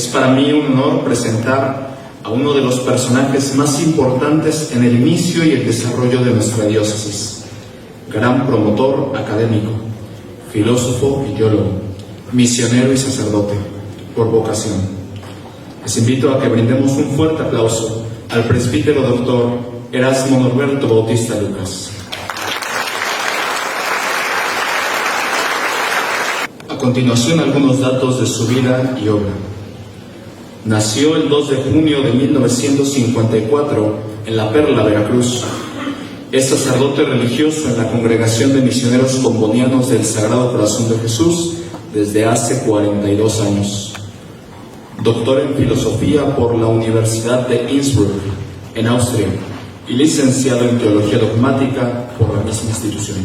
Es para mí un honor presentar a uno de los personajes más importantes en el inicio y el desarrollo de nuestra diócesis. Gran promotor académico, filósofo y teólogo, misionero y sacerdote, por vocación. Les invito a que brindemos un fuerte aplauso al presbítero doctor Erasmo Norberto Bautista Lucas. A continuación, algunos datos de su vida y obra. Nació el 2 de junio de 1954 en La Perla, Veracruz. Es sacerdote religioso en la Congregación de Misioneros Combonianos del Sagrado Corazón de Jesús desde hace 42 años. Doctor en Filosofía por la Universidad de Innsbruck, en Austria, y licenciado en Teología Dogmática por la misma institución.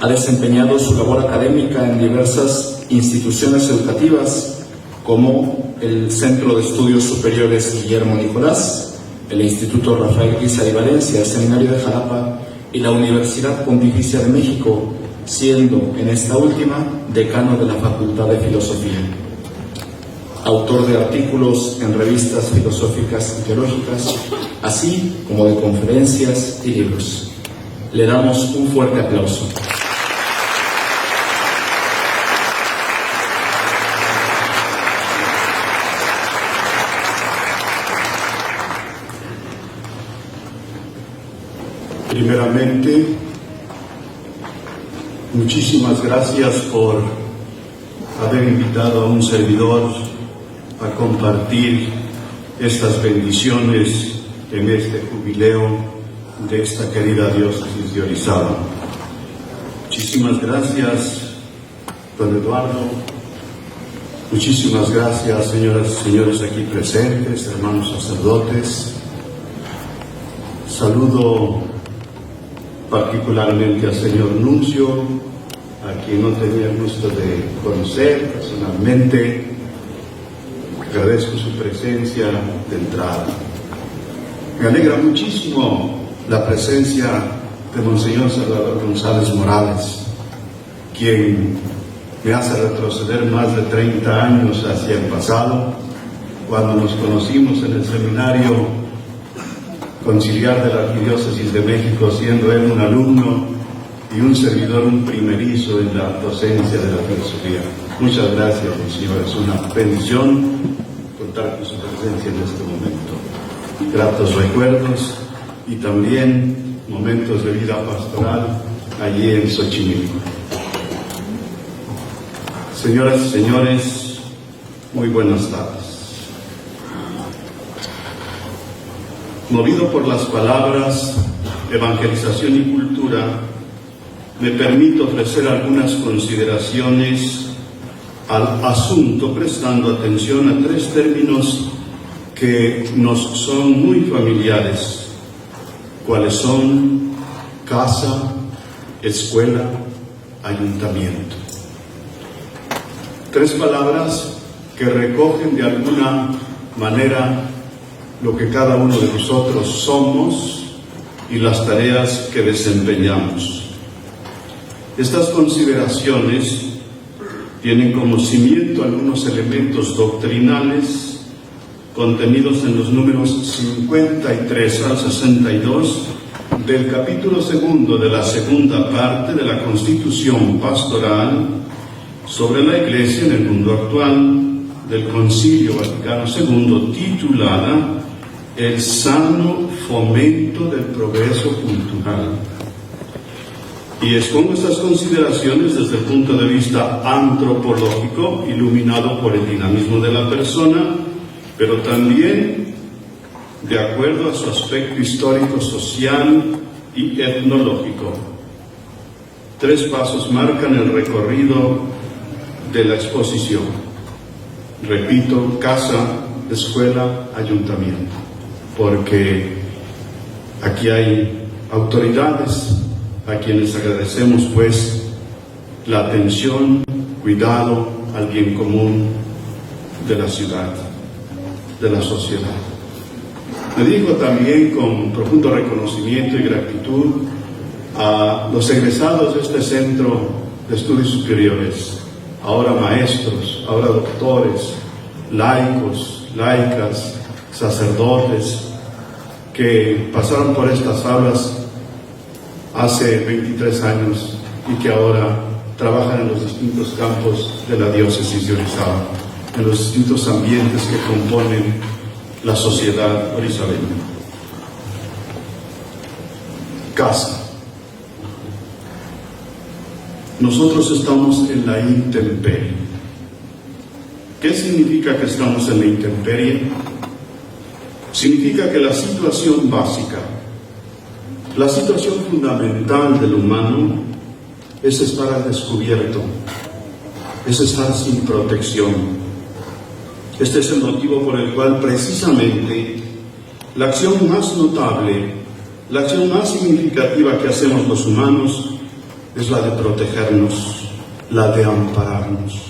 Ha desempeñado su labor académica en diversas instituciones educativas, como el Centro de Estudios Superiores Guillermo Nicolás, el Instituto Rafael Guisa de Valencia, el Seminario de Jalapa y la Universidad Pontificia de México, siendo en esta última decano de la Facultad de Filosofía. Autor de artículos en revistas filosóficas y teológicas, así como de conferencias y libros. Le damos un fuerte aplauso. Primeramente, muchísimas gracias por haber invitado a un servidor a compartir estas bendiciones en este jubileo de esta querida diócesis de Orizaba. Muchísimas gracias, don Eduardo. Muchísimas gracias, señoras y señores aquí presentes, hermanos sacerdotes. Saludo particularmente al señor Nuncio, a quien no tenía el gusto de conocer personalmente. Agradezco su presencia de entrada. Me alegra muchísimo la presencia de Monseñor Salvador González Morales, quien me hace retroceder más de 30 años hacia el pasado, cuando nos conocimos en el seminario conciliar de la Arquidiócesis de México, siendo él un alumno y un servidor, un primerizo en la docencia de la filosofía. Muchas gracias, Monseñor. Es una bendición contar con su presencia en este momento. Gratos recuerdos y también momentos de vida pastoral allí en Xochimilco. Señoras y señores, muy buenas tardes. Movido por las palabras evangelización y cultura, me permito ofrecer algunas consideraciones al asunto, prestando atención a tres términos que nos son muy familiares, cuáles son casa, escuela, ayuntamiento. Tres palabras que recogen de alguna manera lo que cada uno de nosotros somos y las tareas que desempeñamos. Estas consideraciones tienen como cimiento algunos elementos doctrinales contenidos en los números 53 al 62 del capítulo segundo de la segunda parte de la Constitución Pastoral sobre la Iglesia en el mundo actual del Concilio Vaticano II, titulada El sano fomento del progreso cultural. Y expongo estas consideraciones desde el punto de vista antropológico, iluminado por el dinamismo de la persona, pero también de acuerdo a su aspecto histórico, social y etnológico. Tres pasos marcan el recorrido de la exposición. Repito, casa, escuela, ayuntamiento, porque aquí hay autoridades a quienes agradecemos pues la atención, cuidado al bien común de la ciudad, de la sociedad. Me dirijo también con profundo reconocimiento y gratitud a los egresados de este Centro de Estudios Superiores, ahora maestros, ahora doctores, laicos, laicas, sacerdotes que pasaron por estas aulas hace 23 años y que ahora trabajan en los distintos campos de la diócesis de Orizaba, en los distintos ambientes que componen la sociedad orizabeña. Casa. Nosotros estamos en la intemperie. ¿Qué significa que estamos en la intemperie? Significa que la situación básica, la situación fundamental del humano es estar al descubierto, es estar sin protección. Este es el motivo por el cual precisamente la acción más notable, la acción más significativa que hacemos los humanos es la de protegernos, la de ampararnos.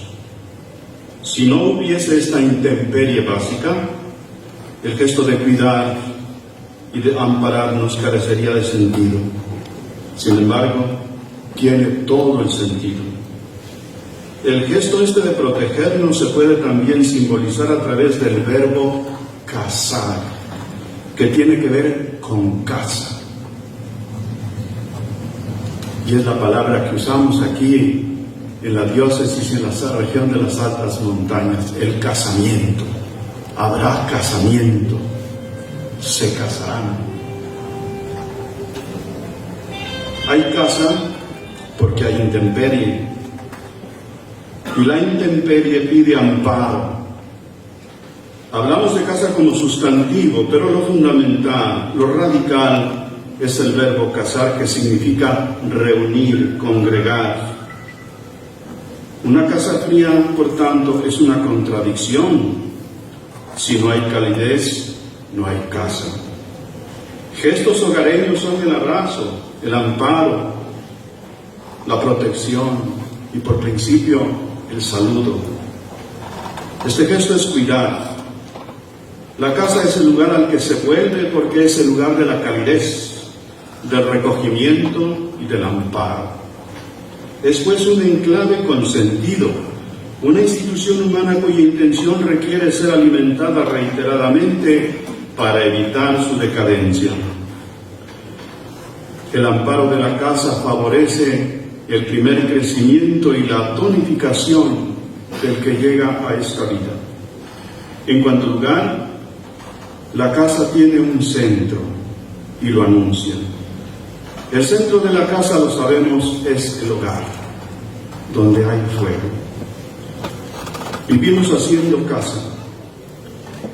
Si no hubiese esta intemperie básica, el gesto de cuidar y de ampararnos carecería de sentido. Sin embargo, tiene todo el sentido. El gesto este de protegernos se puede también simbolizar a través del verbo casar, que tiene que ver con casa. Y es la palabra que usamos aquí en la diócesis, en la región de las altas montañas, el casamiento. Habrá casamiento, se casarán. Hay casa porque hay intemperie, y la intemperie pide amparo. Hablamos de casa como sustantivo, pero lo fundamental, lo radical, es el verbo casar, que significa reunir, congregar. Una casa fría, por tanto, es una contradicción. Si no hay calidez, no hay casa. Gestos hogareños son el abrazo, el amparo, la protección y, por principio, el saludo. Este gesto es cuidar. La casa es el lugar al que se vuelve porque es el lugar de la calidez, del recogimiento y del amparo. Es pues un enclave con sentido, una institución humana cuya intención requiere ser alimentada reiteradamente para evitar su decadencia. El amparo de la casa favorece el primer crecimiento y la tonificación del que llega a esta vida. En cuanto lugar, la casa tiene un centro y lo anuncia. El centro de la casa, lo sabemos, es el hogar, donde hay fuego. Vivimos haciendo casa.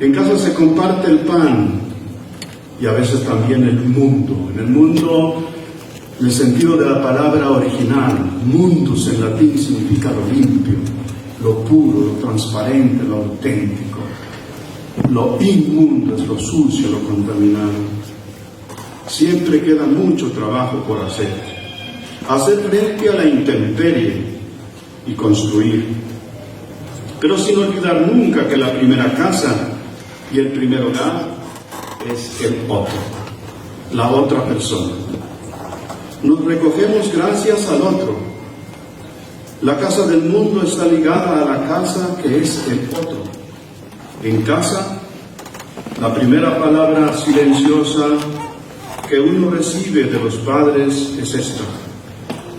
En casa se comparte el pan y a veces también el mundo. En el mundo, en el sentido de la palabra original, mundus en latín significa lo limpio, lo puro, lo transparente, lo auténtico. Lo inmundo es lo sucio, lo contaminado. Siempre queda mucho trabajo por hacer. Hacer frente a la intemperie y construir. Pero sin olvidar nunca que la primera casa y el primer hogar es el otro, la otra persona. Nos recogemos gracias al otro. La casa del mundo está ligada a la casa que es el otro. En casa, la primera palabra silenciosa que uno recibe de los padres es esta: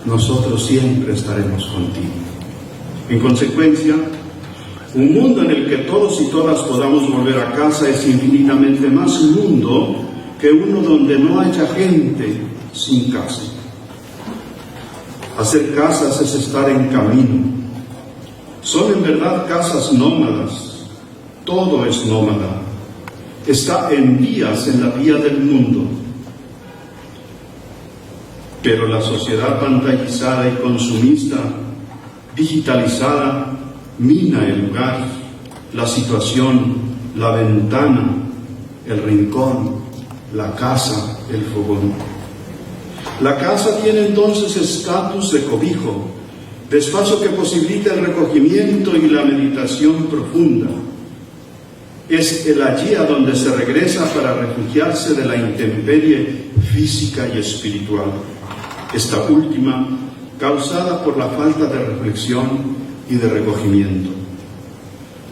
nosotros siempre estaremos contigo. En consecuencia, un mundo en el que todos y todas podamos volver a casa es infinitamente más mundo que uno donde no haya gente sin casa. Hacer casas es estar en camino. Son en verdad casas nómadas. Todo es nómada. Está en vías en la vía del mundo. Pero la sociedad pantallizada y consumista, digitalizada, mina el lugar, la situación, la ventana, el rincón, la casa, el fogón. La casa tiene entonces estatus de cobijo, de espacio que posibilita el recogimiento y la meditación profunda. Es el allí a donde se regresa para refugiarse de la intemperie física y espiritual, esta última causada por la falta de reflexión y de recogimiento.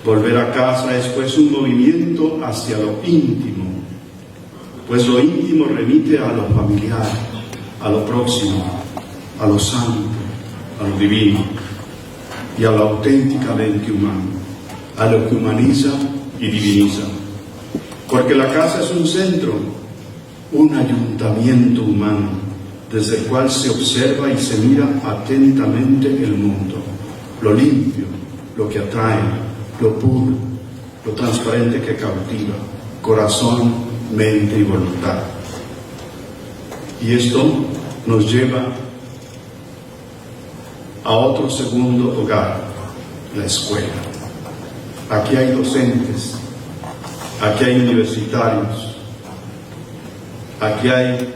Volver a casa es pues un movimiento hacia lo íntimo, pues lo íntimo remite a lo familiar, a lo próximo, a lo santo, a lo divino y a lo auténticamente humano, a lo que humaniza y diviniza. Porque la casa es un centro, un ayuntamiento humano, desde el cual se observa y se mira atentamente el mundo, lo limpio, lo que atrae, lo puro, lo transparente que cautiva, corazón, mente y voluntad. Y esto nos lleva a otro segundo hogar, la escuela. Aquí hay docentes, aquí hay universitarios, aquí hay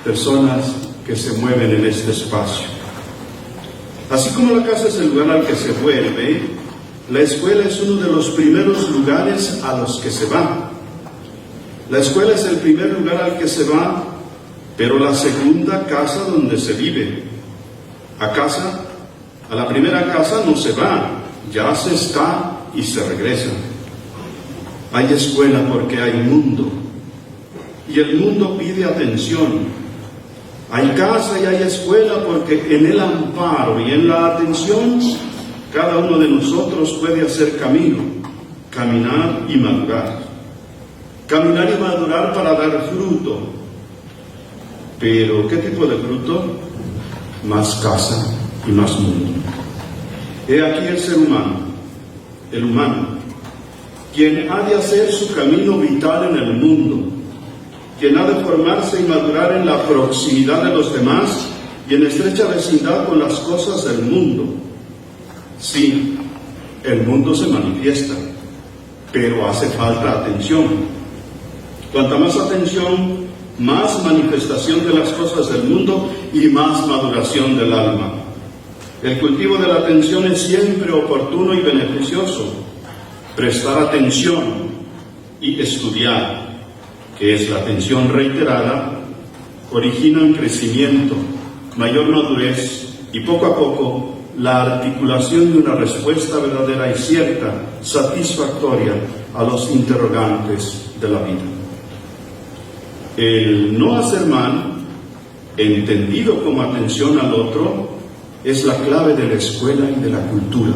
personas que se mueven en este espacio. Así como la casa es el lugar al que se vuelve, la escuela es uno de los primeros lugares a los que se va. La escuela es el primer lugar al que se va, pero la segunda casa donde se vive. A la primera casa no se va, ya se está y se regresa. Hay escuela porque hay mundo, y el mundo pide atención. Hay casa y hay escuela porque en el amparo y en la atención cada uno de nosotros puede hacer camino, caminar y madurar. Caminar y madurar para dar fruto. Pero ¿qué tipo de fruto? Más casa y más mundo. He aquí el ser humano, el humano, quien ha de hacer su camino vital en el mundo, quien ha de formarse y madurar en la proximidad de los demás y en estrecha vecindad con las cosas del mundo. Sí, el mundo se manifiesta, pero hace falta atención. Cuanta más atención, más manifestación de las cosas del mundo y más maduración del alma. El cultivo de la atención es siempre oportuno y beneficioso. Prestar atención y estudiar, que es la atención reiterada, originan crecimiento, mayor madurez y poco a poco la articulación de una respuesta verdadera y cierta, satisfactoria a los interrogantes de la vida. El no hacer mal, entendido como atención al otro, es la clave de la escuela y de la cultura.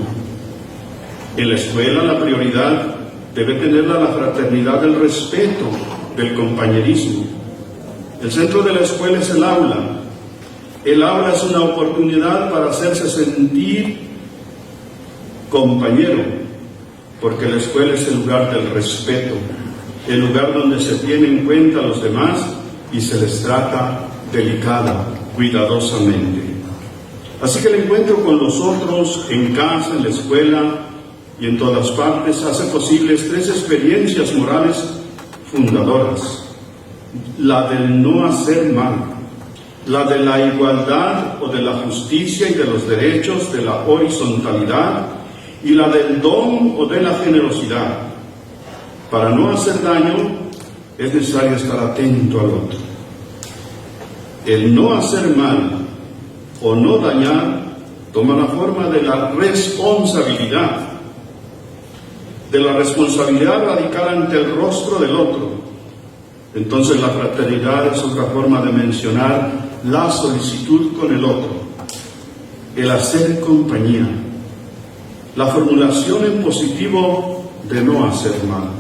En la escuela la prioridad debe tenerla la fraternidad del respeto, del compañerismo. El centro de la escuela es el aula. El aula es una oportunidad para hacerse sentir compañero, porque la escuela es el lugar del respeto, el lugar donde se tiene en cuenta a los demás y se les trata delicada, cuidadosamente. Así que el encuentro con los otros en casa, en la escuela y en todas partes hace posibles tres experiencias morales fundadoras: la del no hacer mal, la de la igualdad o de la justicia y de los derechos, de la horizontalidad, y la del don o de la generosidad. Para no hacer daño es necesario estar atento al otro. El no hacer mal o no dañar toma la forma de la responsabilidad radical ante el rostro del otro. Entonces la fraternidad es otra forma de mencionar la solicitud con el otro, el hacer compañía, la formulación en positivo de no hacer mal.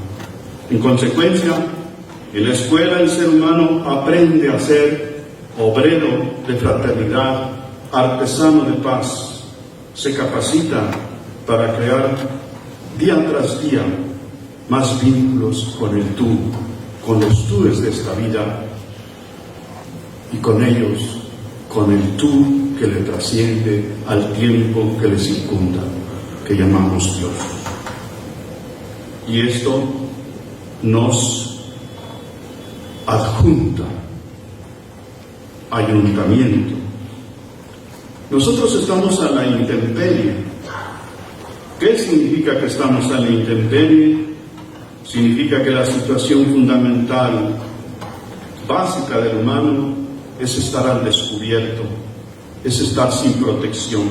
En consecuencia, en la escuela el ser humano aprende a ser obrero de fraternidad, artesano de paz, se capacita para crear día tras día más vínculos con el tú, con los túes de esta vida y con ellos, con el tú que le trasciende al tiempo que le circunda, que llamamos Dios. Y esto nos adjunta ayuntamiento. Nosotros estamos a la intemperie. ¿Qué significa que estamos a la intemperie? Significa que la situación fundamental, básica del humano, es estar al descubierto, es estar sin protección.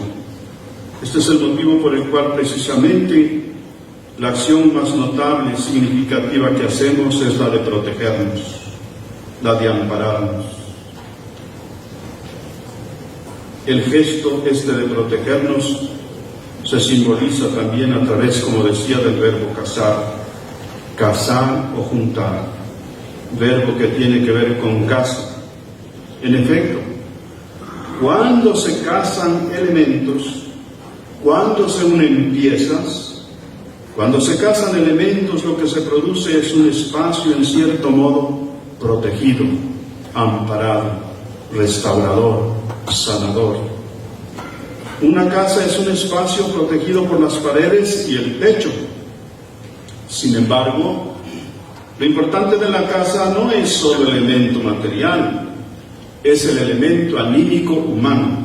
Este es el motivo por el cual precisamente la acción más notable y significativa que hacemos es la de protegernos, la de ampararnos. El gesto este de protegernos se simboliza también a través, como decía, del verbo casar o juntar, verbo que tiene que ver con casa. En efecto, cuando se casan elementos, cuando se unen piezas, cuando se casan elementos, lo que se produce es un espacio en cierto modo protegido, amparado, restaurador, sanador. Una casa es un espacio protegido por las paredes y el techo. Sin embargo, lo importante de la casa no es solo el elemento material, es el elemento anímico humano.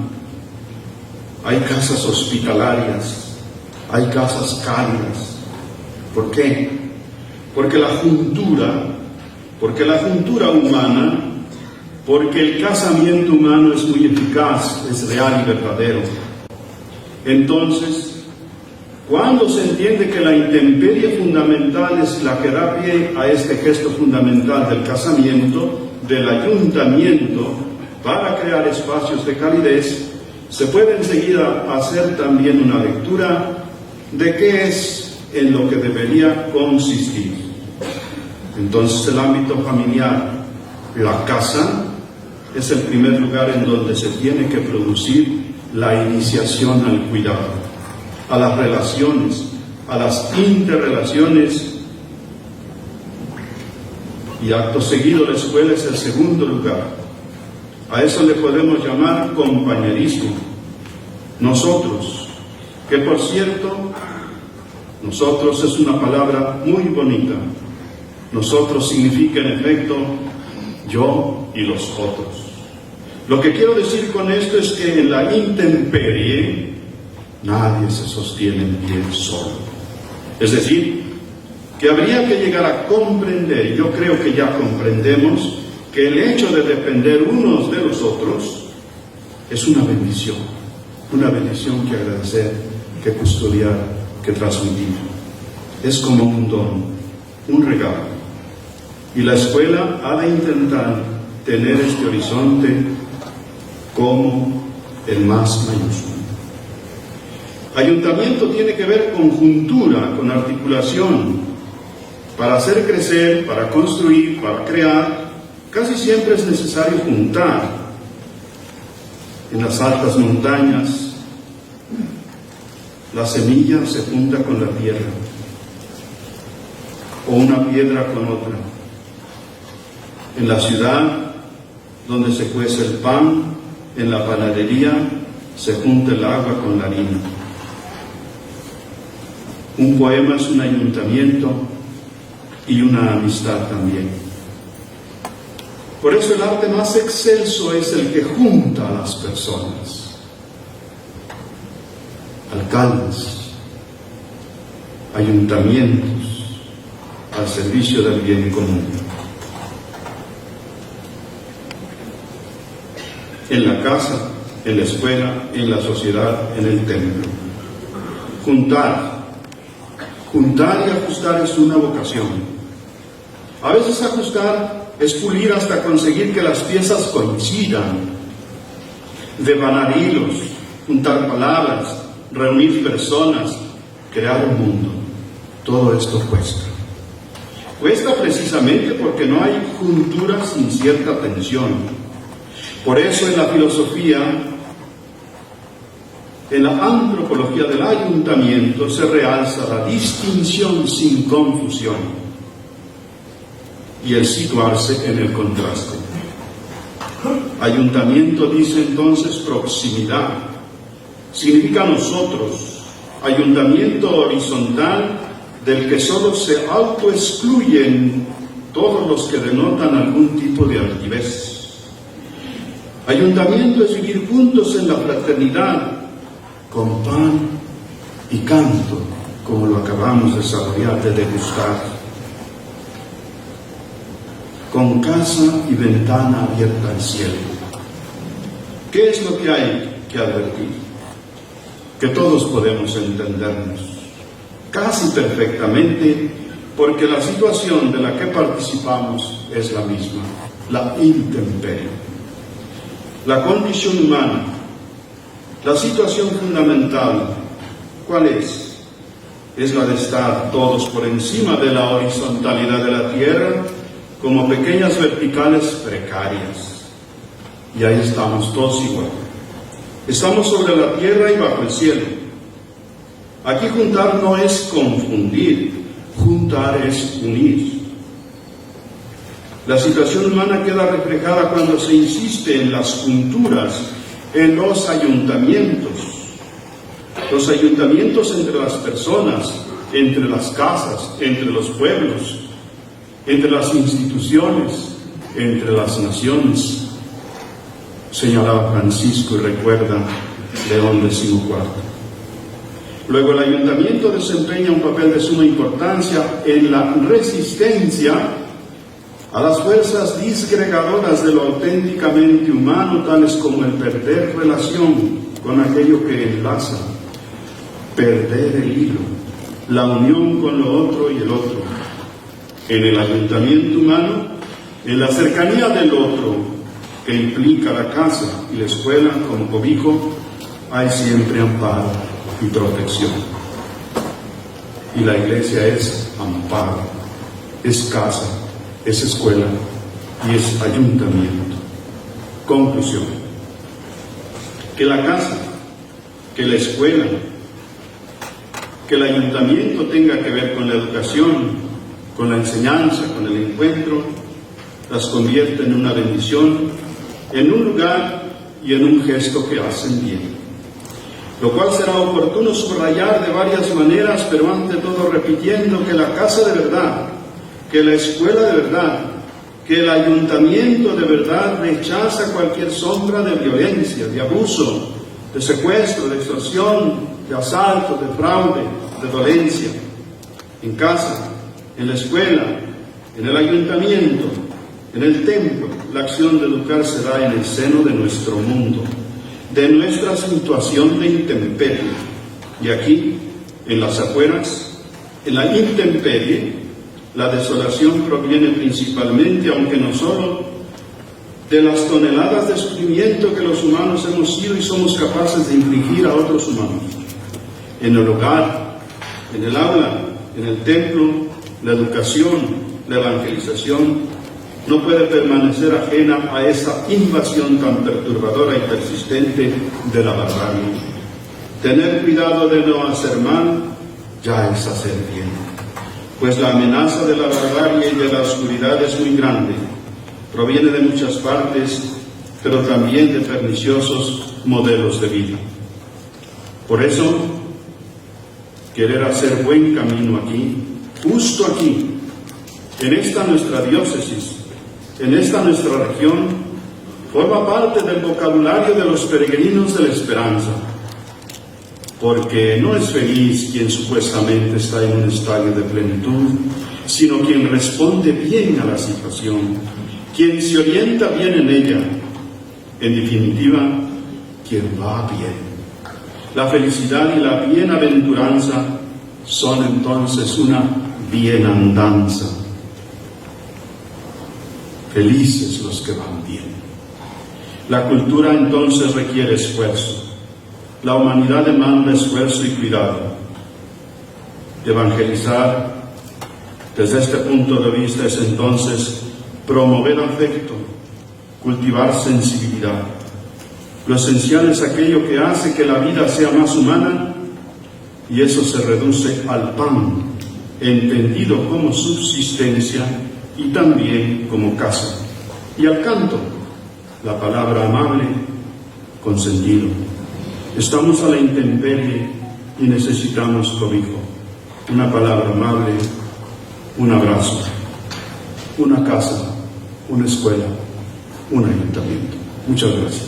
Hay casas hospitalarias, hay casas cálidas. ¿Por qué? Porque la juntura humana, porque el casamiento humano es muy eficaz, es real y verdadero. Entonces, cuando se entiende que la intemperie fundamental es la que da pie a este gesto fundamental del casamiento, del ayuntamiento, para crear espacios de calidez, se puede enseguida hacer también una lectura de qué es en lo que debería consistir. Entonces, el ámbito familiar, la casa, es el primer lugar en donde se tiene que producir la iniciación al cuidado, a las relaciones, a las interrelaciones, y acto seguido la escuela es el segundo lugar. A eso le podemos llamar compañerismo. Nosotros, que por cierto, nosotros es una palabra muy bonita. Nosotros significa en efecto yo y los otros. Lo que quiero decir con esto es que en la intemperie nadie se sostiene en pie solo. Es decir, que habría que llegar a comprender, y yo creo que ya comprendemos, que el hecho de depender unos de los otros es una bendición que agradecer, que custodiar, que transmitir. Es como un don, un regalo. Y la escuela ha de intentar tener este horizonte como el más mayúsculo. Ayuntamiento tiene que ver con juntura, con articulación. Para hacer crecer, para construir, para crear, casi siempre es necesario juntar. En las altas montañas, la semilla se junta con la tierra, o una piedra con otra. En la ciudad, donde se cuece el pan, en la panadería, se junta el agua con la harina. Un poema es un ayuntamiento y una amistad también. Por eso el arte más excelso es el que junta a las personas. Alcaldes, ayuntamientos, al servicio del bien común. En la casa, en la escuela, en la sociedad, en el templo. Juntar y ajustar es una vocación. A veces ajustar es pulir hasta conseguir que las piezas coincidan, devanar hilos, juntar palabras, reunir personas, crear un mundo. Todo esto cuesta. Cuesta precisamente porque no hay juntura sin cierta tensión. Por eso en la filosofía, en la antropología del ayuntamiento, se realza la distinción sin confusión y el situarse en el contraste. Ayuntamiento dice entonces proximidad, significa nosotros, ayuntamiento horizontal del que solo se autoexcluyen todos los que denotan algún tipo de altivez. Ayuntamiento es vivir juntos en la fraternidad, con pan y canto, como lo acabamos de saborear, de degustar, con casa y ventana abierta al cielo. ¿Qué es lo que hay que advertir? Que todos podemos entendernos, casi perfectamente, porque la situación de la que participamos es la misma, la intemperie. La condición humana, la situación fundamental, ¿cuál es? Es la de estar todos por encima de la horizontalidad de la tierra, como pequeñas verticales precarias. Y ahí estamos todos igual. Estamos sobre la tierra y bajo el cielo. Aquí juntar no es confundir, juntar es unir. La situación humana queda reflejada cuando se insiste en las junturas, en los ayuntamientos entre las personas, entre las casas, entre los pueblos, entre las instituciones, entre las naciones. Señalaba Francisco y recuerda León XIV. Luego el ayuntamiento desempeña un papel de suma importancia en la resistencia a las fuerzas disgregadoras de lo auténticamente humano, tales como el perder relación con aquello que enlaza, perder el hilo, la unión con lo otro y el otro. En el ayuntamiento humano, en la cercanía del otro, que implica la casa y la escuela como cobijo, hay siempre amparo y protección. Y la iglesia es amparo, es casa, es escuela y es ayuntamiento. Conclusión: que la casa, que la escuela, que el ayuntamiento tenga que ver con la educación, con la enseñanza, con el encuentro, las convierte en una bendición, en un lugar y en un gesto que hacen bien. Lo cual será oportuno subrayar de varias maneras, pero ante todo repitiendo que la casa de verdad, que la escuela de verdad, que el ayuntamiento de verdad rechaza cualquier sombra de violencia, de abuso, de secuestro, de extorsión, de asalto, de fraude, de dolencia. En casa, en la escuela, en el ayuntamiento, en el templo, la acción de educar se da en el seno de nuestro mundo, de nuestra situación de intemperie. Y aquí, en las afueras, en la intemperie, la desolación proviene principalmente, aunque no solo, de las toneladas de sufrimiento que los humanos hemos sido y somos capaces de infligir a otros humanos. En el hogar, en el aula, en el templo, la educación, la evangelización no puede permanecer ajena a esa invasión tan perturbadora y persistente de la barbarie. Tener cuidado de no hacer mal ya es hacer bien, pues la amenaza de la barbarie y de la oscuridad es muy grande, proviene de muchas partes, pero también de perniciosos modelos de vida. Por eso, querer hacer buen camino aquí, justo aquí, en esta nuestra diócesis, en esta nuestra región, forma parte del vocabulario de los peregrinos de la esperanza, porque no es feliz quien supuestamente está en un estadio de plenitud, sino quien responde bien a la situación, quien se orienta bien en ella, en definitiva, quien va bien. La felicidad y la bienaventuranza son entonces una bienandanza. Felices los que van bien. La cultura entonces requiere esfuerzo. La humanidad demanda esfuerzo y cuidado. Evangelizar, desde este punto de vista, es entonces promover afecto, cultivar sensibilidad. Lo esencial es aquello que hace que la vida sea más humana, y eso se reduce al pan, entendido como subsistencia y también como casa, y al canto, la palabra amable con sentido. Estamos a la intemperie y necesitamos cobijo, una palabra amable, un abrazo, una casa, una escuela, un ayuntamiento. Muchas gracias.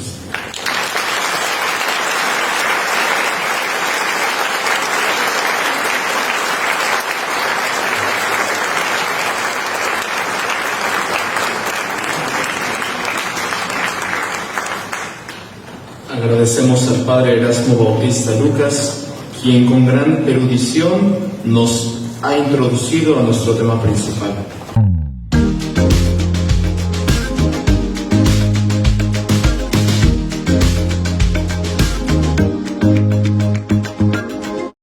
Agradecemos al Padre Erasmo Bautista Lucas, quien con gran erudición nos ha introducido a nuestro tema principal.